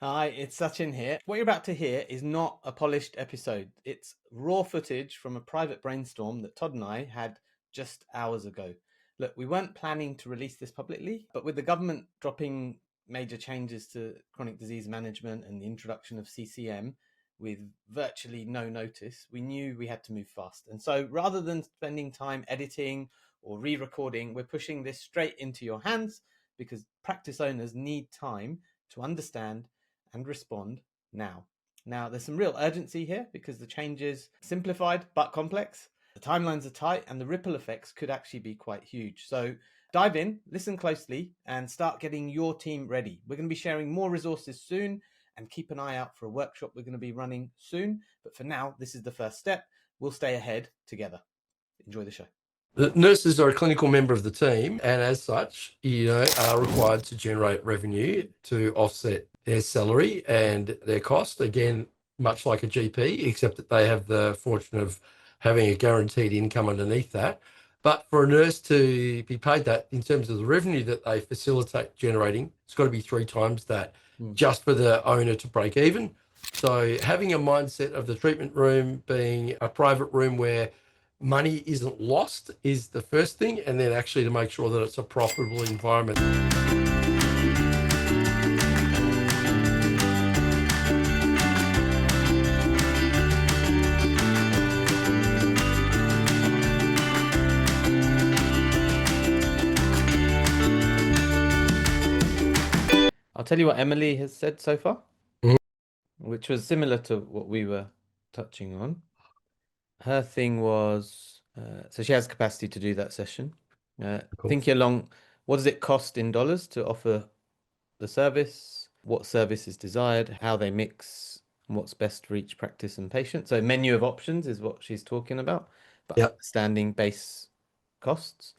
Hi, it's Sachin here. What you're about to hear is not a polished episode. It's raw footage from a private brainstorm that Todd and I had just hours ago. Look, we weren't planning to release this publicly, but with the government dropping major changes to chronic disease management and the introduction of CCM with virtually no notice, we knew we had to move fast. And so rather than spending time editing or re-recording, we're pushing this straight into your hands because practice owners need time to understand and respond now. Now, there's some real urgency here because the changes simplified but complex. The timelines are tight and the ripple effects could actually be quite huge. So dive in, listen closely, and start getting your team ready. We're going to be sharing more resources soon, and keep an eye out for a workshop we're going to be running soon. But for now, this is the first step. We'll stay ahead together. Enjoy the show. The nurses are a clinical member of the team, and as such, are required to generate revenue to offset their salary and their cost. Again, much like a GP, except that they have the fortune of having a guaranteed income underneath that. But for a nurse to be paid that in terms of the revenue that they facilitate generating, it's got to be 3 times that just for the owner to break even. So having a mindset of the treatment room being a private room where money isn't lost is the first thing, and then actually to make sure that it's a profitable environment. I'll tell you what Emily has said so far, which was similar to what we were touching on. Her thing was, so she has capacity to do that session. Thinking along, what does it cost in dollars to offer the service? What service is desired? How they mix? And what's best for each practice and patient? So menu of options is what she's talking about, but understanding base costs.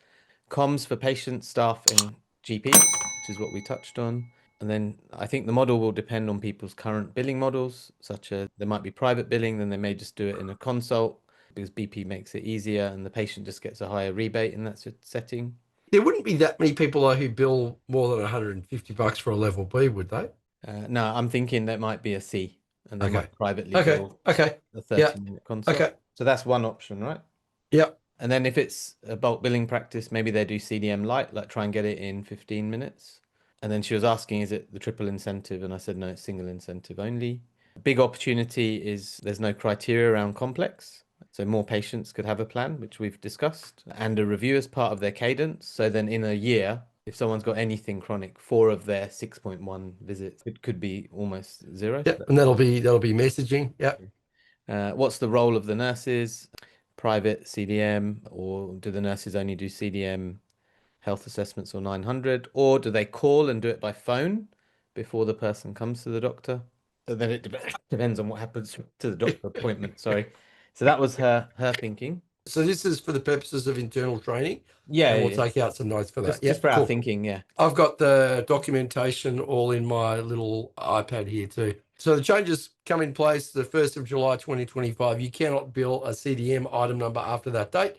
Comms for patients, staff, and GPs, which is what we touched on. And then I think the model will depend on people's current billing models, such as there might be private billing, then they may just do it in a consult because BP makes it easier and the patient just gets a higher rebate in that setting. There wouldn't be that many people though who bill more than $150 for a level B, would they? No, I'm thinking that might be a C and they Okay. might privately Okay. bill Okay. a Yeah. 30-minute consult. Okay. So that's one option, right? Yep. And then if it's a bulk billing practice, maybe they do CDM light, like try and get it in 15 minutes. And then she was asking, is it the triple incentive? And I said, no, it's single incentive only. Big opportunity is there's no criteria around complex. So more patients could have a plan, which we've discussed, and a review as part of their cadence. So then in a year, if someone's got anything chronic, 4 of their 6.1 visits, it could be almost zero. Yep. And that'll be messaging. Yep. What's the role of the nurses? Private CDM, or do the nurses only do CDM health assessments or 900, or do they call and do it by phone before the person comes to the doctor? So then it depends on what happens to the doctor appointment. Sorry. So that was her thinking. So this is for the purposes of internal training. Yeah, And we'll take out some notes for that. just for our thinking, yeah. I've got the documentation all in my little iPad here too. So the changes come in place the 1st of July 2025. You cannot bill a CDM item number after that date.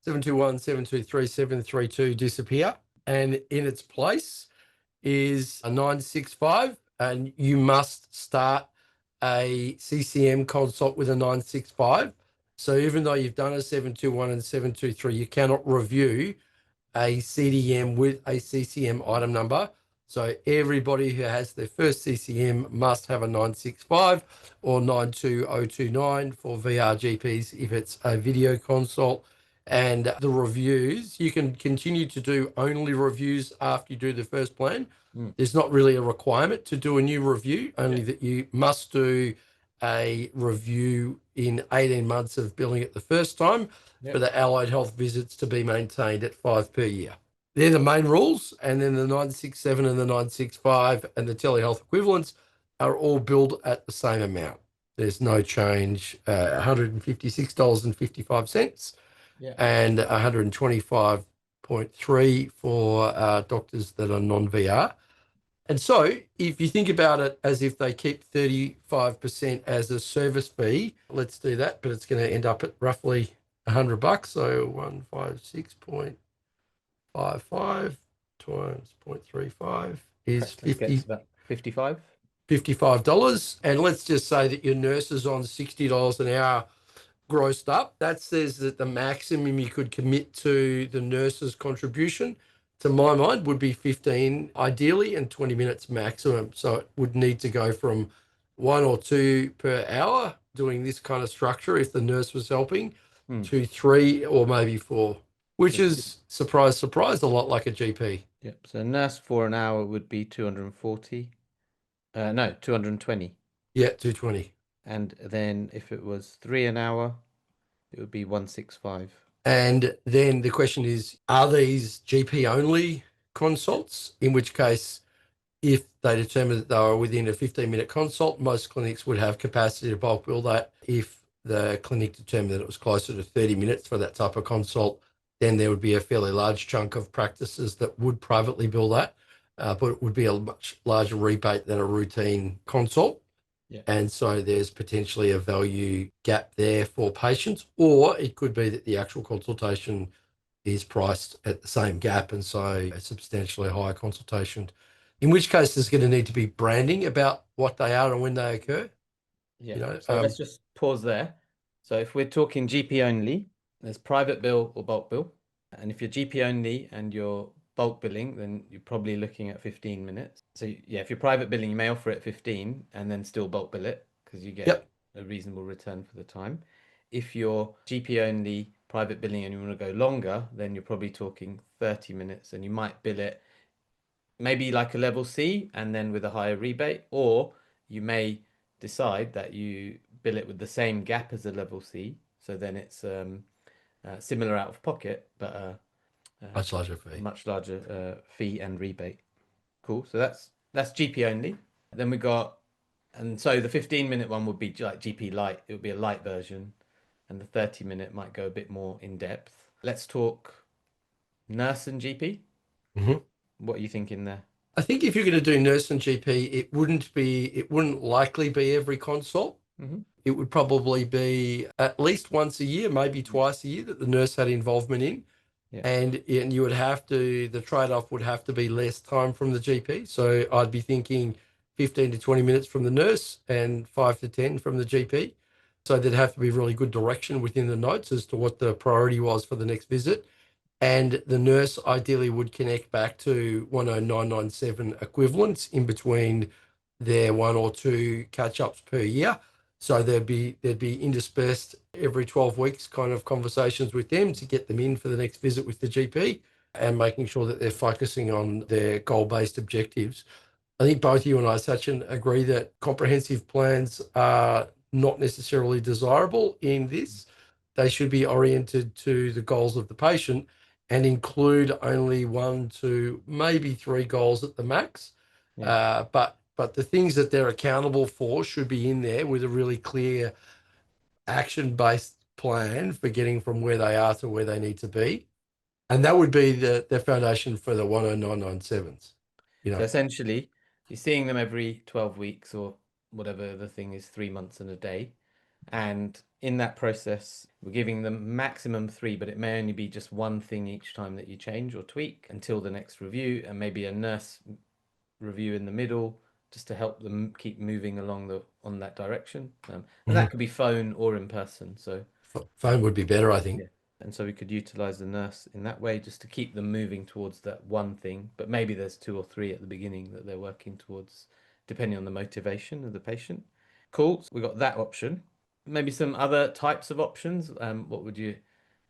721, 723, 732 disappear. And in its place is a 965, and you must start a CCM consult with a 965. So even though you've done a 721 and 723, you cannot review a CDM with a CCM item number. So everybody who has their first CCM must have a 965 or 92029 for VRGPs if it's a video consult. And the reviews, you can continue to do only reviews after you do the first plan. There's not really a requirement to do a new review, only that you must do a review in 18 months of billing it the first time for the allied health visits to be maintained at 5 per year. They're the main rules, and then the 967 and the 965 and the telehealth equivalents are all billed at the same amount. There's no change, $156.55 and 125.3 for doctors that are non-VR. And so if you think about it as if they keep 35% as a service fee, let's do that, but it's going to end up at roughly $100. So 156.55 times 0.35 is 50. About 55. $55. And let's just say that your nurse is on $60 an hour grossed up. That says that the maximum you could commit to the nurse's contribution, to my mind, would be 15 ideally and 20 minutes maximum. So it would need to go from 1 or 2 per hour doing this kind of structure if the nurse was helping, Hmm. to 3 or maybe 4, which Yep. is, surprise, surprise, a lot like a GP. Yep. So nurse for an hour would be 240. No, 220. Yeah, 220. And then if it was three an hour, it would be 165. And then the question is, are these GP only consults? In which case, if they determine that they are within a 15-minute consult, most clinics would have capacity to bulk bill that. If the clinic determined that it was closer to 30 minutes for that type of consult, then there would be a fairly large chunk of practices that would privately bill that, but it would be a much larger rebate than a routine consult. Yeah. And so there's potentially a value gap there for patients, or it could be that the actual consultation is priced at the same gap, and so a substantially higher consultation, in which case there's going to need to be branding about what they are and when they occur. Yeah. You know, So let's just pause there. So if we're talking GP only, there's private bill or bulk bill. And if you're GP only and you're bulk billing, then you're probably looking at 15 minutes. So yeah, if you're private billing, you may offer it 15 and then still bulk bill it because you get yep, a reasonable return for the time. If you're GP only private billing and you want to go longer, then you're probably talking 30 minutes and you might bill it maybe like a level C and then with a higher rebate, or you may decide that you bill it with the same gap as a level C, so then it's similar out of pocket, but much larger a fee. much larger fee and rebate. Cool. So that's GP only. Then we got, and so the 15-minute one would be like GP light. It would be a light version, and the 30-minute might go a bit more in depth. Let's talk nurse and GP. Mhm. What are you thinking there? I think if you're going to do nurse and GP, it wouldn't likely be every consult. Hmm. It would probably be at least once a year, maybe Yeah. twice a year, that the nurse had involvement in. Yeah. And you would have to, the trade-off would have to be less time from the GP. So I'd be thinking 15 to 20 minutes from the nurse and 5 to 10 from the GP. So there'd have to be really good direction within the notes as to what the priority was for the next visit. And the nurse ideally would connect back to 10997 equivalents in between their 1 or 2 catch-ups per year. So there'd be interspersed every 12 weeks kind of conversations with them to get them in for the next visit with the GP, and making sure that they're focusing on their goal-based objectives. I think both you and I, Sachin, agree that comprehensive plans are not necessarily desirable in this. They should be oriented to the goals of the patient and include only 1 to maybe 3 goals at the max. Yeah. But the things that they're accountable for should be in there with a really clear action-based plan for getting from where they are to where they need to be. And that would be the foundation for the 10997s. You So know, essentially, you're seeing them every 12 weeks or whatever the thing is, 3 months and a day. And in that process, we're giving them maximum three, but it may only be just one thing each time that you change or tweak until the next review, and maybe a nurse review in the middle just to help them keep moving along the on that direction. And that Mhm. could be phone or in person. So Phone would be better, I think. yeah. And so we could utilize the nurse in that way just to keep them moving towards that one thing. But maybe there's two or three at the beginning that they're working towards, depending on the motivation of the patient. Cool. So we got that option. Maybe some other types of options. What would you,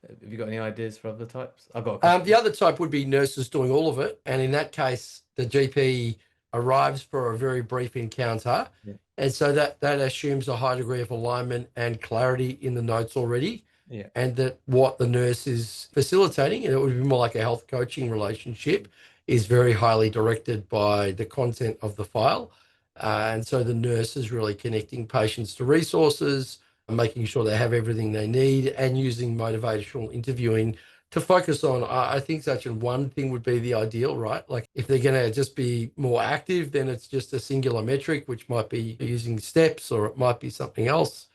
have you got any ideas for other types? I've got a The couple. other type would be nurses doing all of it. And in that case, the GP arrives for a very brief encounter. Yeah. And so that assumes a high degree of alignment and clarity in the notes already. Yeah. And that what the nurse is facilitating, and it would be more like a health coaching relationship, is very highly directed by the content of the file. And so the nurse is really connecting patients to resources, making sure they have everything they need, and using motivational interviewing to focus on. I think such a one thing would be the ideal, right? Like if they're going to just be more active, then it's just a singular metric, which might be using steps or it might be something else,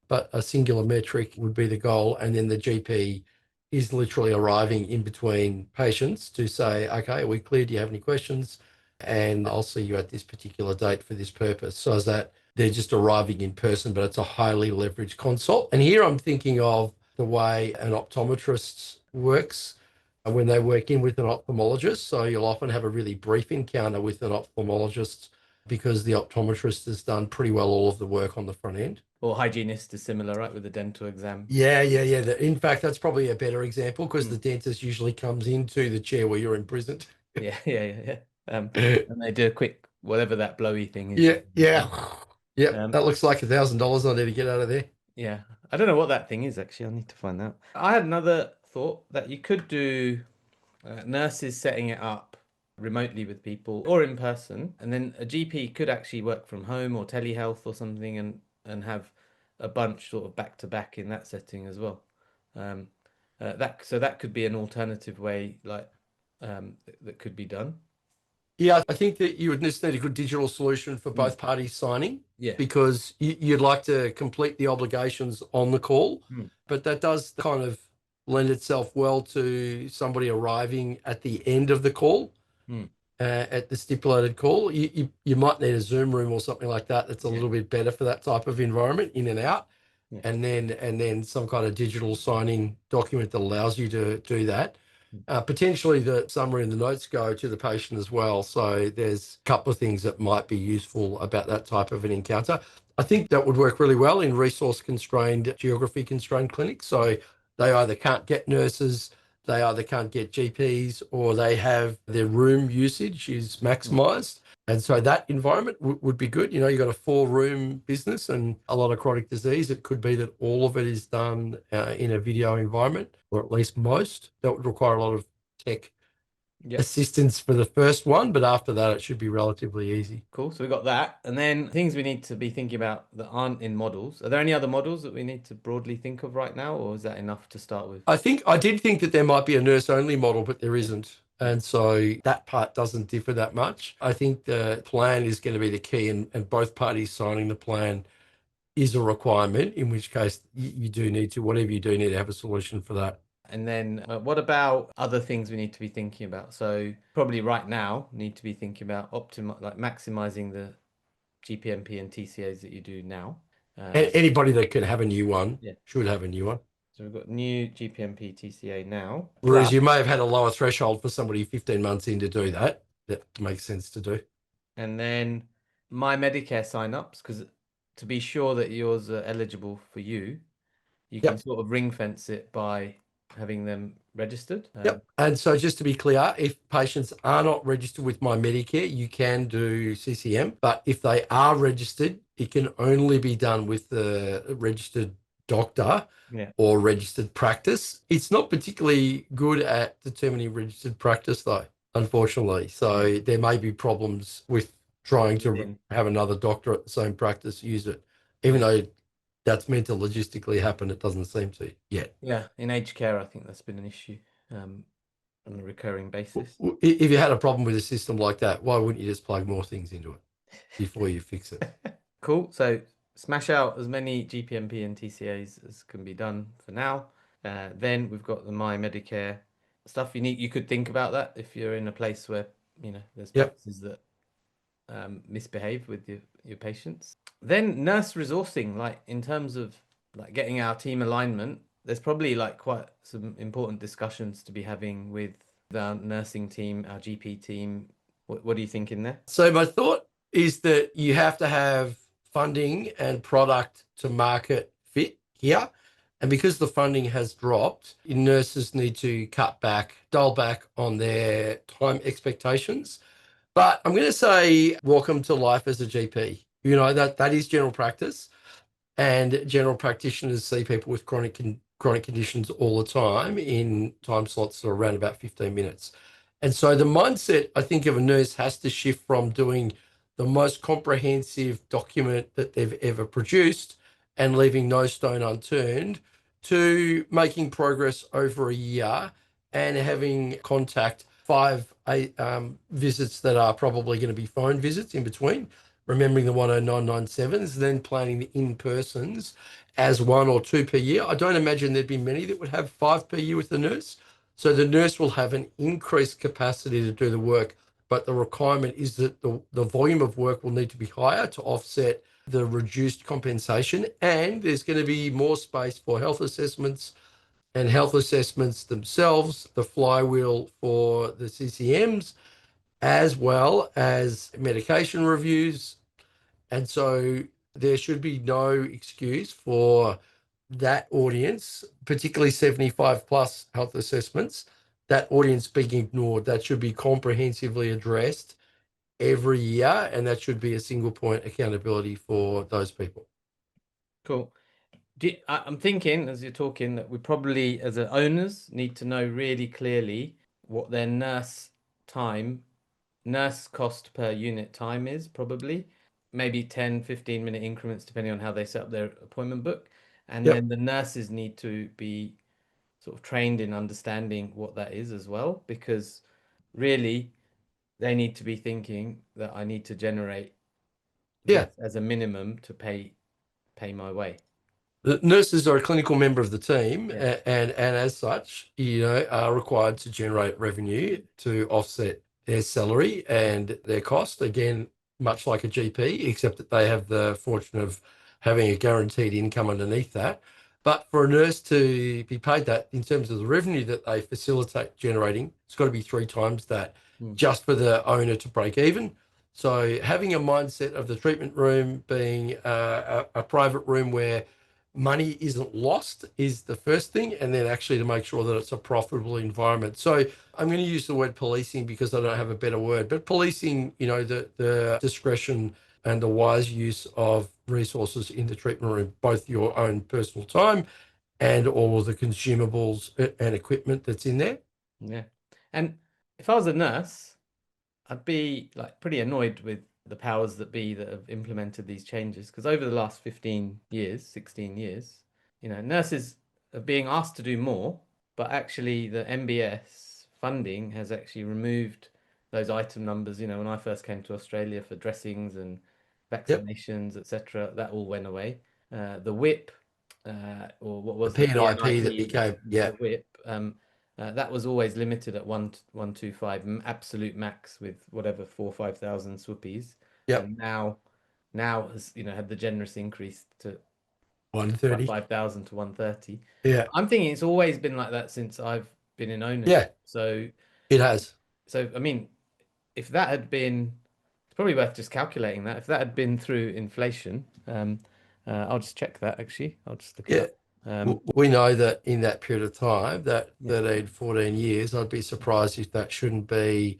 but a singular metric would be the goal. And then the GP is literally arriving in between patients to say, okay, are we clear? Do you have any questions? and I'll see you at this particular date for this purpose. So is that they're just arriving in person, but it's a highly leveraged consult. And here I'm thinking of the way an optometrist works when they work in with an ophthalmologist. So you'll often have a really brief encounter with an ophthalmologist because the optometrist has done pretty well all of the work on the front end. Or hygienist is similar, right, with the dental exam. Yeah. In fact, that's probably a better example because Mm. the dentist usually comes into the chair where you're imprisoned. Yeah. And they do a quick whatever that blowy thing is. Yeah. Yep, Um, that looks like $1,000 I need to get out of there. yeah. I don't know what that thing is actually. I need to find out. I had another thought that you could do nurses setting it up remotely with people or in person, and then a GP could actually work from home or telehealth or something and have a bunch sort of back to back in that setting as well. Um, that could be an alternative way, like that could be done. Yeah, I think that you would just need a good digital solution for Mm. both parties signing Yeah. because you'd like to complete the obligations on the call, Mm. but that does kind of lend itself well to somebody arriving at the end of the call, Mm. at the stipulated call. You might need a Zoom room or something like that that's a Yeah. little bit better for that type of environment, in and out. Yeah. And then some kind of digital signing document that allows you to do that. Mm. Potentially the summary and the notes go to the patient as well. So there's a couple of things that might be useful about that type of an encounter. I think that would work really well in resource constrained, geography constrained clinics. So they either can't get nurses, they either can't get GPs, or they have their room usage is Mm. maximized. And so that environment would be good. You know, you've got a 4-room business and a lot of chronic disease. It could be that all of it is done in a video environment, or at least most. That would require a lot of tech Yeah. assistance for the first one, but after that, it should be relatively easy. Cool. So we got that. And then things we need to be thinking about that aren't in models. Are there any other models that we need to broadly think of right now, or is that enough to start with? I did think that there might be a nurse only model, but there Yeah. isn't. Okay. And so that part doesn't differ that much. I think the plan is going to be the key, and both parties signing the plan is a requirement, in which case you do need to, whatever you do, need to have a solution for that. And then what about other things we need to be thinking about? So probably right now need to be thinking about like maximizing the GPMP and TCAs that you do now. Anybody that can have a new one Yeah. should have a new one. So we've got new GPMP TCA now. Whereas you may have had a lower threshold for somebody 15 months in to do that. That makes sense to do. And then my Medicare sign-ups, because to be sure that yours are eligible for you, you can Yep. sort of ring fence it by having them registered. Yep. And so just to be clear, if patients are not registered with MyMedicare, you can do CCM. But if they are registered, it can only be done with the registered doctor Yeah. or registered practice. It's not particularly good at determining registered practice, though, unfortunately. Yeah. So there may be problems with trying to Within. have another doctor at the same practice use it, even Yeah. though that's meant to logistically happen. It doesn't seem to yet. Yeah. In aged care, I think that's been an issue um, on a recurring basis. If you had a problem with a system like that, why wouldn't you just plug more things into it before you fix it? Cool. So smash out as many GPMP and TCAs as can be done for now. Then we've got the My Medicare stuff. You could think about that if you're in a place where there's Yep. practices that misbehave with your patients. Then nurse resourcing, like in terms of like getting our team alignment, there's probably like quite some important discussions to be having with our nursing team, our GP team. What do you think in there? So my thought is that you have to have funding and product to market fit here. And because the funding has dropped, nurses need to cut back, dial back on their time expectations. But I'm going to say, welcome to life as a GP. You know, that is general practice. And general practitioners see people with chronic conditions all the time in time slots that are around about 15 minutes. And so the mindset, I think, of a nurse has to shift from doing the most comprehensive document that they've ever produced and leaving no stone unturned to making progress over a year and having contact 5 visits that are probably going to be phone visits in between, remembering the 10997s, then planning the in-persons as 1 or 2 per year. I don't imagine there'd be many that would have 5 per year with the nurse. So the nurse will have an increased capacity to do the work but the requirement is that the volume of work will need to be higher to offset the reduced compensation. And there's going to be more space for health assessments and health assessments themselves, the flywheel for the CCMs, as well as medication reviews. And so there should be no excuse for that audience, particularly 75 plus health assessments, that audience being ignored. That should be comprehensively addressed every year, and that should be a single point accountability for those people. Cool. I'm thinking as you're talking that we probably, as owners, need to know really clearly what their nurse cost per unit time is, probably. Maybe 10, 15-minute increments, depending on how they set up their appointment book. And Yep. then the nurses need to be sort of trained in understanding what that is as well, because really they need to be thinking that I need to generate Yeah. this as a minimum to pay my way. The nurses are a clinical member of the team, Yeah. and as such, are required to generate revenue to offset their salary and their cost. Again, much like a GP, except that they have the fortune of having a guaranteed income underneath that. But for a nurse to be paid that in terms of the revenue that they facilitate generating, it's got to be 3 times that Mm. just for the owner to break even. So having a mindset of the treatment room being a private room where money isn't lost is the first thing, and then actually to make sure that it's a profitable environment. So I'm going to use the word policing because I don't have a better word, but policing, the discretion and the wise use of resources in the treatment room, both your own personal time and all of the consumables and equipment that's in there. Yeah. And if I was a nurse, I'd be like pretty annoyed with the powers that be that have implemented these changes because over the last 15 years, 16 years, nurses are being asked to do more, but actually the MBS funding has actually removed those item numbers. When I first came to Australia for dressings and Yep. vaccinations, etc., that all went away. The WIP, or what The was the P&IP that PNIP, became, yeah, the WIP, that was always limited at 125 absolute max with whatever 4 or 5 thousand swoopies, yep, and now has had the generous increase to about 130. 5,000 to 130. Yeah, I'm thinking it's always been like that since I've been in ownership. yeah, So it has. I mean, if that had been, it's probably worth just calculating that. If that had been through inflation, I'll just check that actually. I'll just look it Yeah. up. Um, We know that in that period of time, that yeah, 13, 14 years, I'd be surprised if that shouldn't be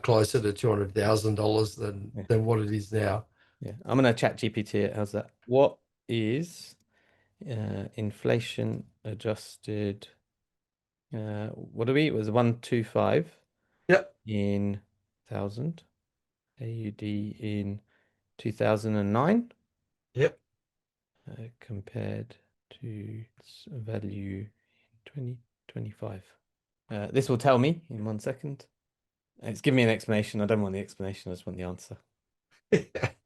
closer to $200,000 than yeah, than what it is now. yeah. I'm gonna chat GPT it. How's that? What is inflation adjusted? What do we? It was 125 Yep, in thousand AUD in 2009, compared to its value in 2025. This will tell me in 1 second. It's giving me an explanation. I don't want the explanation. I just want the answer. yep.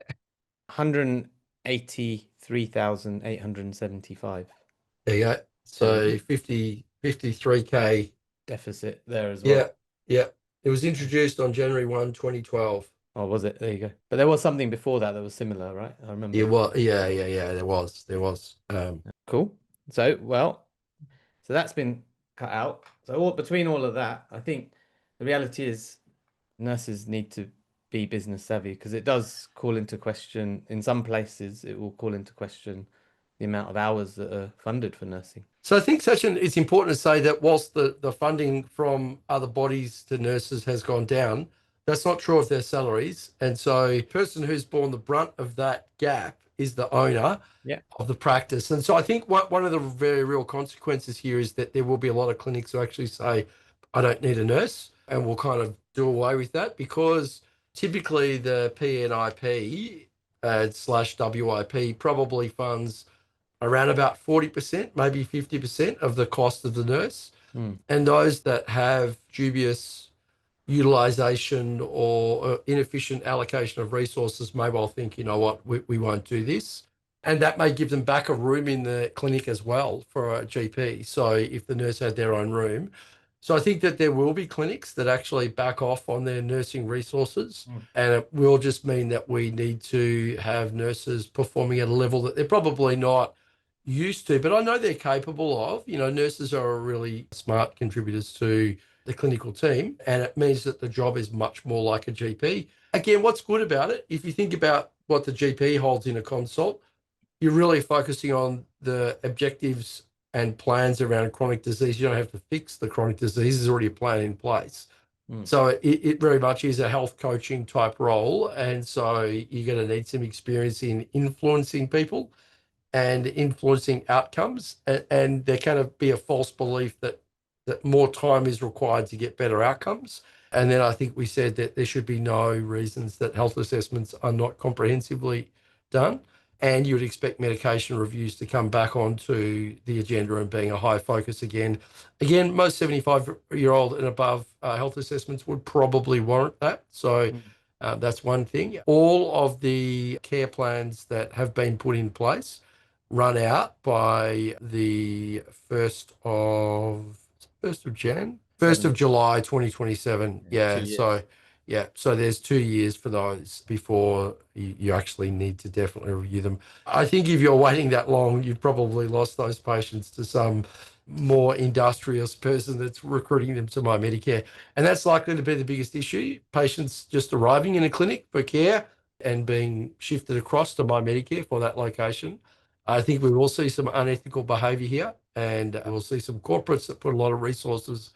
183,875. There you go. So So 53K. deficit there as well. Yeah, yeah. It was introduced on January 1, 2012. Oh, was it? There you go. But there was something before that that was similar, right? I Yeah, remember. well, yeah. There was. Cool. So that's been cut out. So between all of that, I think the reality is nurses need to be business savvy because it does call into question, in some places, it will call into question the amount of hours that are funded for nursing. So I think, Sachin, it's important to say that whilst the funding from other bodies to nurses has gone down, that's not true of their salaries. And so the person who's borne the brunt of that gap is the owner Yeah. of the practice. And so I think one of the very real consequences here is that there will be a lot of clinics who actually say, I don't need a nurse, and will kind of do away with that because typically the PNIP slash WIP probably funds around about 40%, maybe 50% of the cost of the nurse. Mm. And those that have dubious utilization or inefficient allocation of resources may well think, you know what, we won't do this. And that may give them back a room in the clinic as well for a GP. So if the nurse had their own room. So I think that there will be clinics that actually back off on their nursing resources. Mm. And it will just mean that we need to have nurses performing at a level that they're probably not used to, but I know they're capable of. Nurses are really smart contributors to the clinical team, and it means that the job is much more like a GP. Again, what's good about it, if you think about what the GP holds in a consult, you're really focusing on the objectives and plans around chronic disease. You don't have to fix the chronic disease. There's already a plan in place. Mm. So it very much is a health coaching type role. And so you're going to need some experience in influencing people and influencing outcomes. And there kind of be a false belief that more time is required to get better outcomes. And then I think we said that there should be no reasons that health assessments are not comprehensively done. And you would expect medication reviews to come back onto the agenda and being a high focus again. Again, most 75-year-old and above health assessments would probably warrant that. So Mm. that's one thing. All of the care plans that have been put in place run out by the 1st of Jan, 1st of 7th. July 2027. Yeah, Yeah. 2 years. So there's 2 years for those before you actually need to definitely review them. I think if you're waiting that long, you've probably lost those patients to some more industrious person that's recruiting them to MyMedicare. And that's likely to be the biggest issue. Patients just arriving in a clinic for care and being shifted across to MyMedicare for that location. I think we will see some unethical behavior here, and we'll see some corporates that put a lot of resources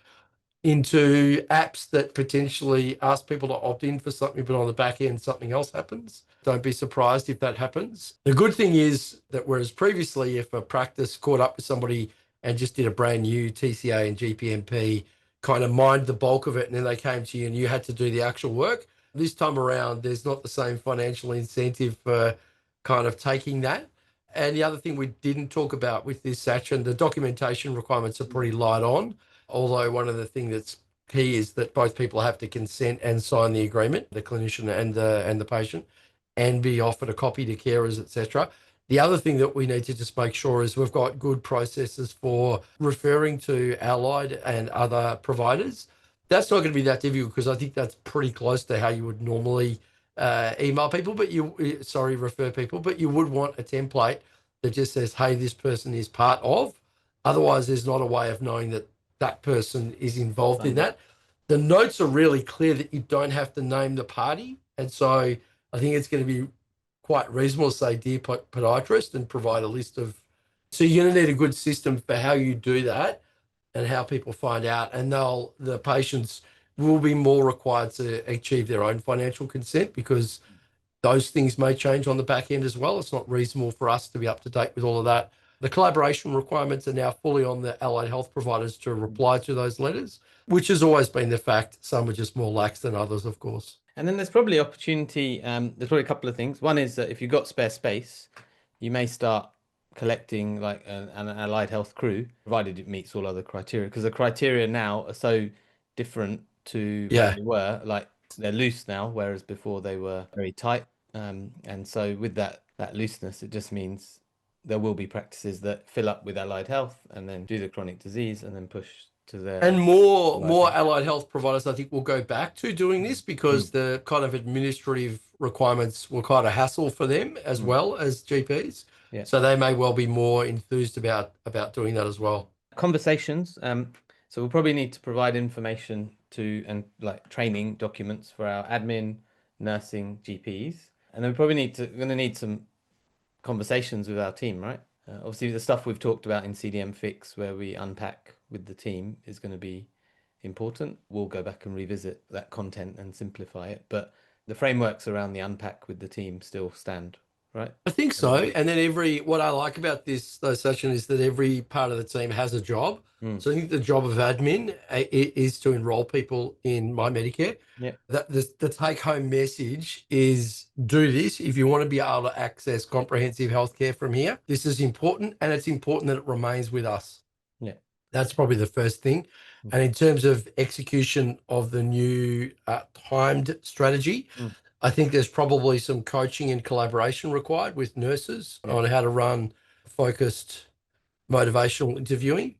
into apps that potentially ask people to opt in for something, but on the back end, something else happens. Don't be surprised if that happens. The good thing is that whereas previously, if a practice caught up with somebody and just did a brand new TCA and GPMP, kind of mined the bulk of it, and then they came to you and you had to do the actual work, this time around, there's not the same financial incentive for kind of taking that. And the other thing we didn't talk about with this section, the documentation requirements are pretty light on. Although one of the things that's key is that both people have to consent and sign the agreement, the clinician and the patient, and be offered a copy to carers, etc. The other thing that we need to just make sure is we've got good processes for referring to allied and other providers. That's not going to be that difficult because I think that's pretty close to how you would normally email people, refer people, but you would want a template that just says, hey, this person is part of. Otherwise, there's not a way of knowing that that person is involved in Signed up. that. The notes are really clear that you don't have to name the party. And so I think it's going to be quite reasonable to say, dear podiatrist, and provide a list of. So you're going to need a good system for how you do that and how people find out. And the patients will be more required to achieve their own financial consent because those things may change on the back end as well. It's not reasonable for us to be up to date with all of that. The collaboration requirements are now fully on the allied health providers to reply to those letters, which has always been the fact. Some are just more lax than others, of course. And then there's probably opportunity. There's probably a couple of things. One is that if you've got spare space, you may start collecting like an allied health crew, provided it meets all other criteria. Because the criteria now are so different to what Yeah. they were. Like they're loose now, whereas before they were very tight. And so with that looseness, it just means there will be practices that fill up with allied health and then do the chronic disease and then push to their And more allied more health. allied health providers, I think, will go back to doing this because Mm, the kind of administrative requirements were kind of hassle for them as mm. well as GPs. Yeah. So they may well be more enthused about doing that as well. Conversations. So we'll probably need to provide information to and like training documents for our admin, nursing, GPs, and then we're going to need some conversations with our team, right? Obviously, the stuff we've talked about in CDM Fix, where we unpack with the team, is going to be important. We'll go back and revisit that content and simplify it, but the frameworks around the unpack with the team still stand, right? I think so. And then what I like about those session is that every part of the team has a job. Mm. So I think the job of admin is to enroll people in MyMedicare. Yeah, That the take home message is do this if you want to be able to access comprehensive healthcare from here. This is important, and it's important that it remains with us. yeah. That's probably the first thing. Mm. And in terms of execution of the new timed strategy, Mm. I think there's probably some coaching and collaboration required with nurses Yeah. on how to run focused motivational interviewing.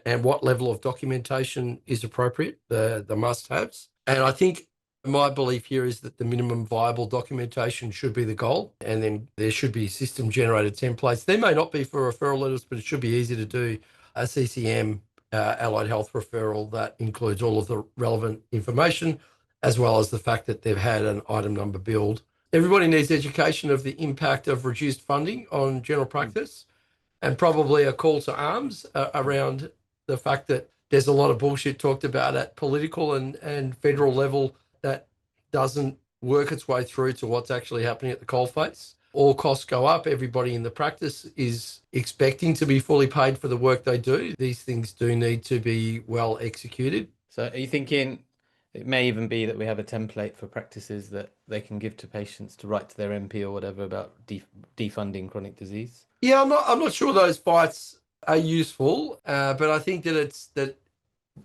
and what level of documentation is appropriate, the must-haves. And I think my belief here is that the minimum viable documentation should be the goal, and then there should be system-generated templates. There may not be for referral letters, but it should be easy to do a CCM, allied health referral that includes all of the relevant information, as well as the fact that they've had an item number billed. Everybody needs education of the impact of reduced funding on general practice, and probably a call to arms around the fact that there's a lot of bullshit talked about at political and federal level that doesn't work its way through to what's actually happening at the coalface. All costs go up. Everybody in the practice is expecting to be fully paid for the work they do. These things do need to be well executed. So are you thinking it may even be that we have a template for practices that they can give to patients to write to their MP or whatever about defunding chronic disease? Yeah, I'm not sure those fights are useful, but I think that it's that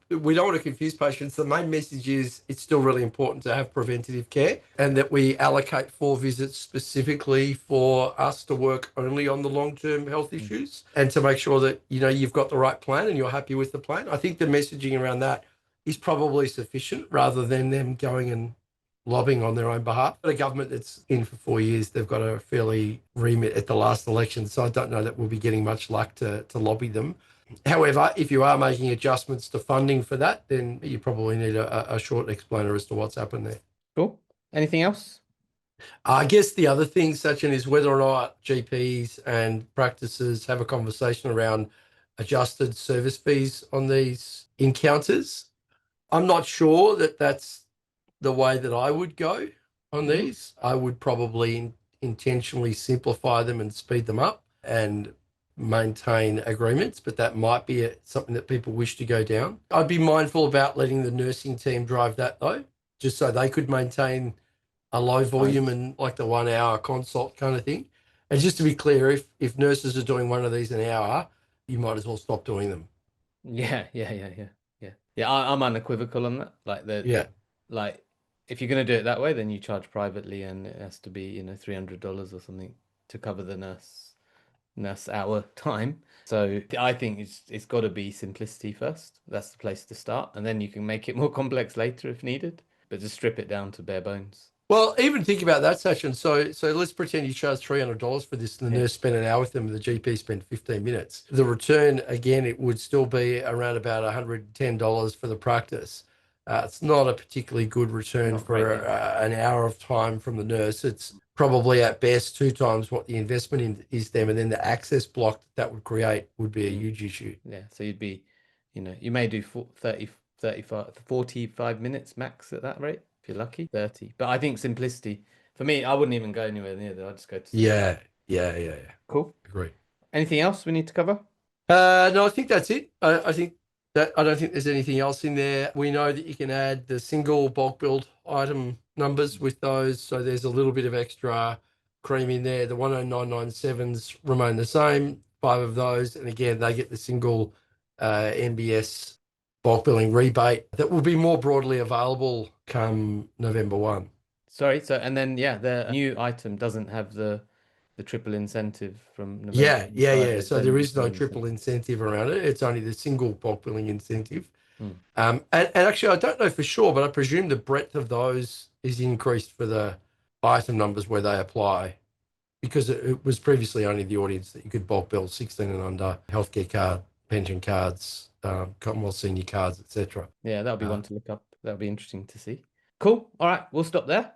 we don't want to confuse patients. The main message is it's still really important to have preventative care, and that we allocate 4 visits specifically for us to work only on the long-term health issues, and to make sure that you've got the right plan and you're happy with the plan. I think the messaging around that is probably sufficient, rather than them going and lobbying on their own behalf. But a government that's in for 4 years, they've got a fairly remit at the last election, so I don't know that we'll be getting much luck to lobby them. However, if you are making adjustments to funding for that, then you probably need a short explainer as to what's happened there. Cool. Anything else? I guess the other thing, Sachin, is whether or not GPs and practices have a conversation around adjusted service fees on these encounters. I'm not sure that that's the way that I would go on these. I would probably intentionally simplify them and speed them up and maintain agreements, but that might be something that people wish to go down. I'd be mindful about letting the nursing team drive that, though, just so they could maintain a low volume and like the 1 hour consult kind of thing. And just to be clear, if nurses are doing one of these an hour, you might as well stop doing them. Yeah. I'm unequivocal on that. Yeah. Like if you're gonna do it that way, then you charge privately, and it has to be $300 or something to cover the nurse hour time. So I think it's got to be simplicity first. That's the place to start, and then you can make it more complex later if needed. But just strip it down to bare bones. Well, even think about that session. So let's pretend you charge $300 for this, and the Yeah. nurse spent an hour with them, and the GP spent 15 minutes. The return, again, it would still be around about $110 for the practice. It's not a particularly good return Not great. for Yeah. an hour of time from the nurse. It's probably at best 2 times what the investment is them, and then the access block that would create would be a huge issue. Yeah. So you'd be, you may do 30, 35, 45 minutes max at that rate if you're lucky. 30. But I think simplicity for me, I wouldn't even go anywhere near that. I'd just go to simplicity. Yeah. Cool. Agree. Anything else we need to cover? No, I think that's it. I think that I don't think there's anything else in there. We know that you can add the single bulk build item numbers with those, so there's a little bit of extra cream in there. The 10997s remain the same, 5 of those, and again they get the single MBS bulk billing rebate that will be more broadly available come November 1. Sorry. So and then yeah, the new item doesn't have the triple incentive from November Yeah. 25. So It's only there the is no single triple incentive. incentive around it. It's only the single bulk billing incentive. Hmm. And actually, I don't know for sure, but I presume the breadth of those is increased for the item numbers where they apply, because it was previously only the audience that you could bulk bill 16 and under, healthcare card, pension cards, Commonwealth senior cards, etc. Yeah, that'll be one to look up. That'll be interesting to see. Cool. All right, we'll stop there.